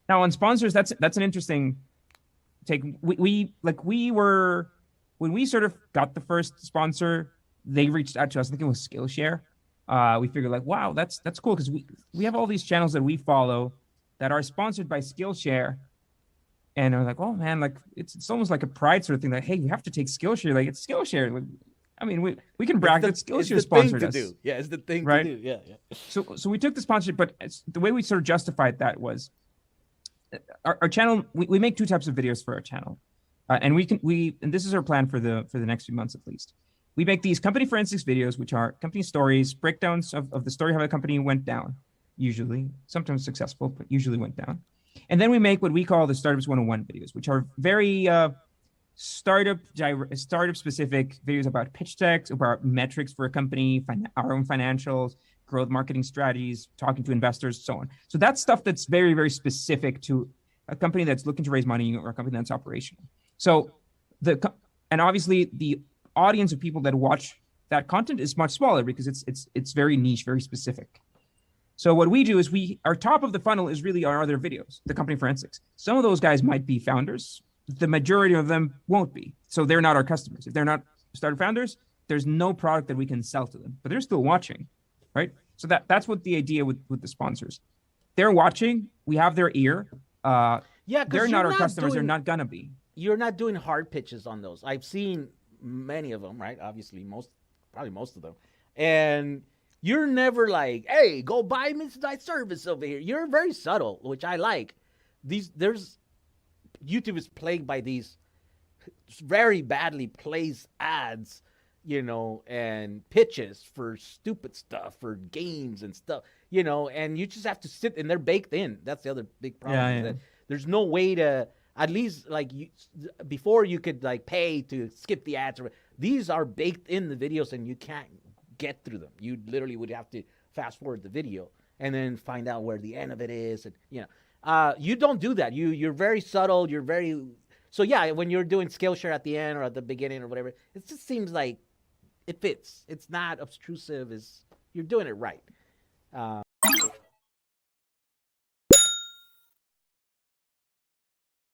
Now on sponsors, that's an interesting take. We were when we sort of got the first sponsor, they reached out to us. I think it was Skillshare. We figured like, wow, that's cool because we have all these channels that we follow that are sponsored by Skillshare, and I was like, oh man, like it's almost like a pride sort of thing. Like, hey, we have to take Skillshare. Like it's Skillshare. Like, I mean, we can brag that It's Skillshare the thing sponsored to us, do. Yeah, it's the thing to right? do. Yeah, yeah. So we took the sponsorship, but the way we sort of justified that was our channel. We make two types of videos for our channel, and and this is our plan for the next few months at least. We make these company forensics videos, which are company stories, breakdowns of the story how a company went down, usually sometimes successful, but usually went down. And then we make what we call the Startups 101 videos, which are very startup specific videos about pitch decks, about metrics for a company, our own financials, growth marketing strategies, talking to investors, so on. So that's stuff that's very, very specific to a company that's looking to raise money or a company that's operational. So and obviously the audience of people that watch that content is much smaller because it's very niche, very specific. So what we do is our top of the funnel is really our other videos, the company forensics. Some of those guys might be founders. The majority of them won't be. So they're not our customers. If they're not startup founders, there's no product that we can sell to them, but they're still watching, right? So that's what the idea with the sponsors. They're watching. We have their ear. Yeah, because They're you're not our not customers. They're doing not gonna be. you're not doing hard pitches on those. I've seen many of them, right? Obviously, probably most of them, and you're never like, "Hey, go buy my service over here." You're very subtle, which I like. There's YouTube is plagued by these very badly placed ads, and pitches for stupid stuff, for games and stuff, and you just have to sit and they're baked in. That's the other big problem Yeah, is yeah. that there's no way to at least before you could like pay to skip the ads. These are baked in the videos and you can't get through them. You literally would have to fast forward the video and then find out where the end of it is. And you don't do that. You're very subtle. You're very so yeah. When you're doing Skillshare at the end or at the beginning or whatever, it just seems like it fits. It's not obtrusive. You're doing it right.